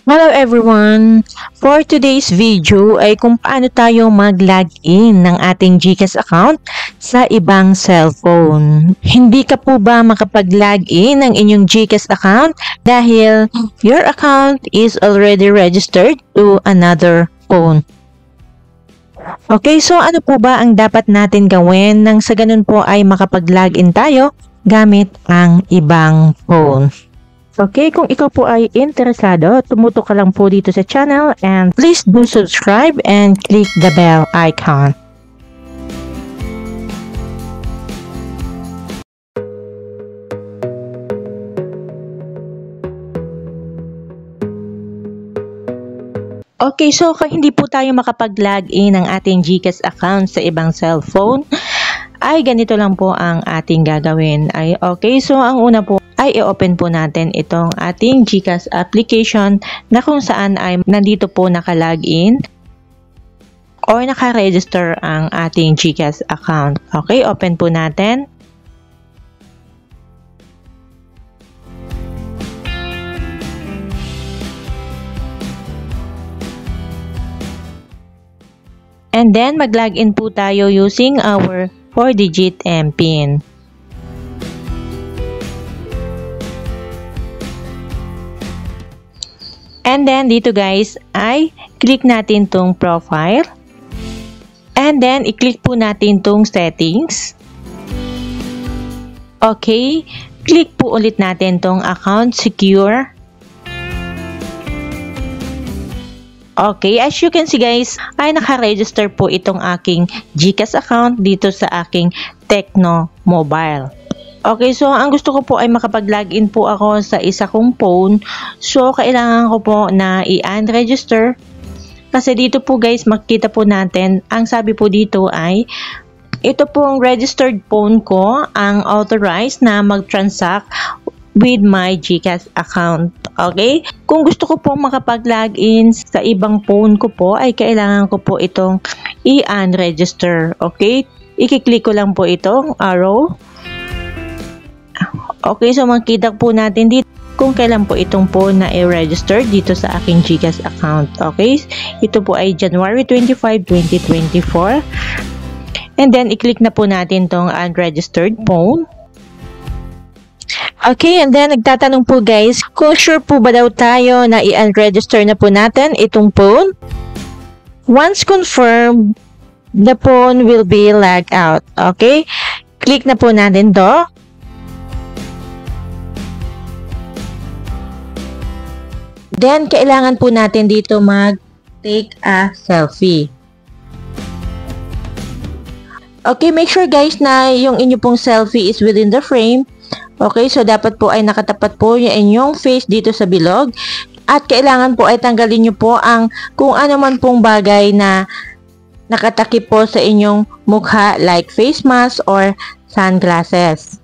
Hello everyone! For today's video ay kung paano tayo mag-login ng ating GCash account sa ibang cellphone. Hindi ka po ba makapag-login ng inyong GCash account dahil your account is already registered to another phone? Okay, so ano po ba ang dapat natin gawin nang sa ganun po ay makapag-login tayo gamit ang ibang phone? Okay, kung ikaw po ay interesado, tumutok ka lang po dito sa channel and please do subscribe and click the bell icon. Okay, so kung hindi po tayo makapag-login ng ating GCash account sa ibang cellphone, ay ganito lang po ang ating gagawin. Okay, so ang una po ay i-open po natin itong ating GCash application na kung saan ay nandito po naka-login or naka-register ang ating GCash account. Okay, open po natin. And then mag-login po tayo using our 4-digit MPIN. And then dito guys ay click natin tong profile. And then i-click po natin tong settings. Okay, click po ulit natin tong account secure. Okay, as you can see guys, ay naka-register po itong aking GCash account dito sa aking Tecno Mobile. Okay, so ang gusto ko po ay makapag-login po ako sa isa kong phone. So, kailangan ko po na i-unregister. Kasi dito po guys, makikita po natin, ang sabi po dito ay, ito pong registered phone ko ang authorized na mag-transact with my GCash account. Okay? Kung gusto ko po makapag-login sa ibang phone ko po, ay kailangan ko po itong i-unregister. Okay? I-click ko lang po itong arrow. Okay, so makita po natin dito kung kailan po itong phone na i-register dito sa aking GCash account. Okay, ito po ay January 25, 2024. And then, i-click na po natin tong unregistered phone. Okay, and then nagtatanong po guys, kung sure po ba daw tayo na i-unregister na po natin itong phone? Once confirmed, the phone will be logged out. Okay, click na po natin to. Then, kailangan po natin dito mag-take a selfie. Okay, make sure guys na yung inyo pong selfie is within the frame. Okay, so dapat po ay nakatapat po yung inyong face dito sa bilog. At kailangan po ay tanggalin nyo po ang kung ano man pong bagay na nakatakip po sa inyong mukha like face mask or sunglasses.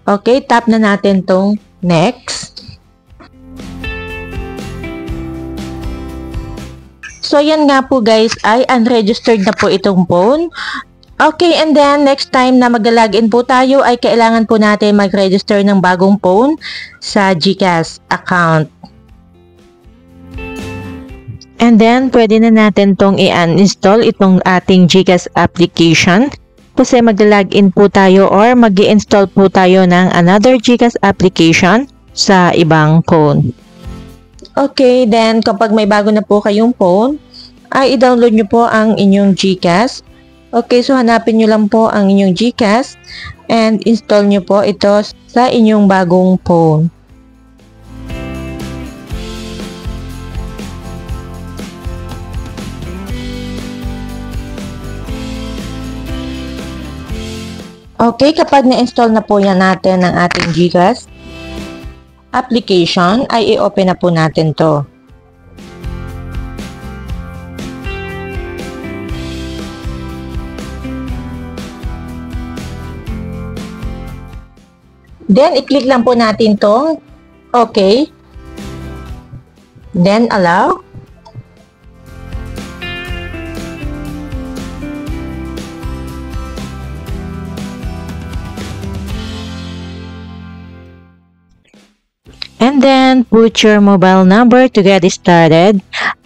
Okay, tap na natin tong next. So, yan nga po guys, ay unregistered na po itong phone. Okay, and then next time na mag-login po tayo ay kailangan po natin mag-register ng bagong phone sa GCash account. And then, pwede na natin tong i-uninstall itong ating GCash application. Kasi mag-login po tayo or mag-i-install po tayo ng another GCash application sa ibang phone. Okay, then kapag may bago na po kayong phone, ay i-download nyo po ang inyong GCash. Okay, so hanapin nyo lang po ang inyong GCash and install nyo po ito sa inyong bagong phone. Okay, kapag na-install na po yan natin ang ating GCash application, ay i-open na po natin to. Then, i-click lang po natin tong okay. Then, allow. And then, then put your mobile number to get started.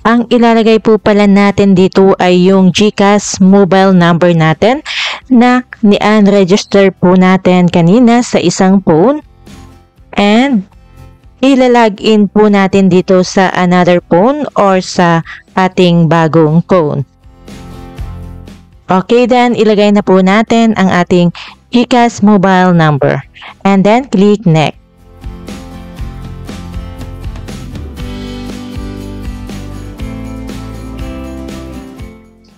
Ang ilalagay po pala natin dito ay yung GCash mobile number natin na ni-unregister po natin kanina sa isang phone. And ilalagin po natin dito sa another phone or sa ating bagong phone. Okay, then ilagay na po natin ang ating GCash mobile number. And then click next.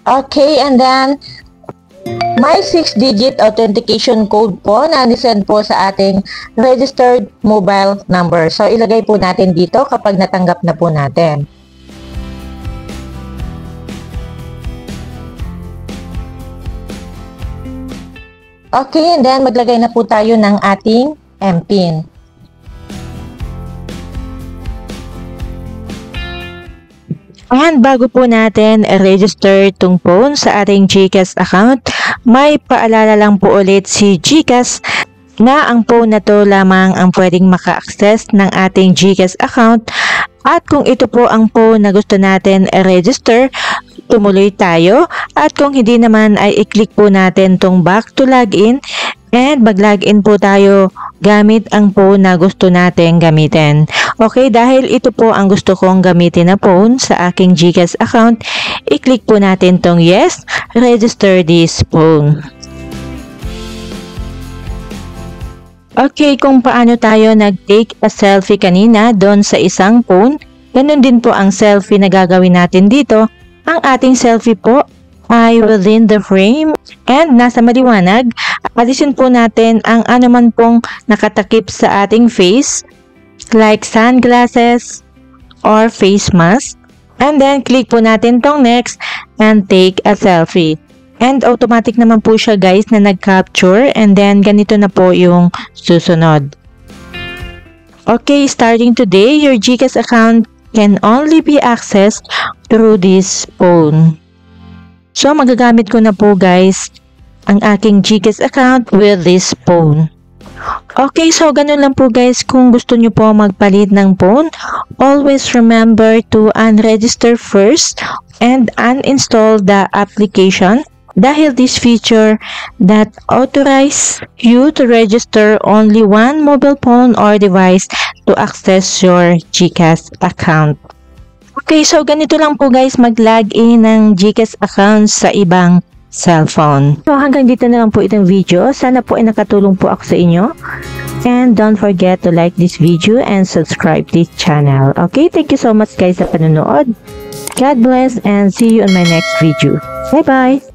Okay, and then may 6-digit authentication code po na nisend po sa ating registered mobile number. So, ilagay po natin dito kapag natanggap na po natin. Okay, and then maglagay na po tayo ng ating MPIN. And bago po natin register itong phone sa ating GCash account, may paalala lang po ulit si GCash na ang phone na to lamang ang pwedeng maka-access ng ating GCash account. At kung ito po ang phone na gusto natin i-register, tumuloy tayo. At kung hindi naman ay i-click po natin tong back to login and mag-login po tayo gamit ang phone na gusto natin gamitin. Okay, dahil ito po ang gusto kong gamitin na phone sa aking GCash account, i-click po natin tong yes, register this phone. Okay, kung paano tayo nag-take a selfie kanina doon sa isang phone, ganun din po ang selfie na gagawin natin dito. Ang ating selfie po ay within the frame and nasa maliwanag. Alisin po natin ang anuman pong nakatakip sa ating face like sunglasses or face mask. And then click po natin tong next and take a selfie. And automatic naman po siya guys na nag-capture and then ganito na po yung susunod. Okay, starting today, your GCash account can only be accessed through this phone. So, magagamit ko na po guys ang aking GCash account with this phone. Okay, so ganun lang po guys. Kung gusto nyo po magpalit ng phone, always remember to unregister first and uninstall the application dahil this feature that authorize you to register only one mobile phone or device to access your GCash account. Okay, so ganito lang po guys mag-login ng GCash account sa ibang cellphone. So hanggang dito na lang po itong video. Sana po ay nakatulong po ako sa inyo. And don't forget to like this video and subscribe this channel. Okay, thank you so much guys sa panonood. God bless and see you on my next video. Bye bye!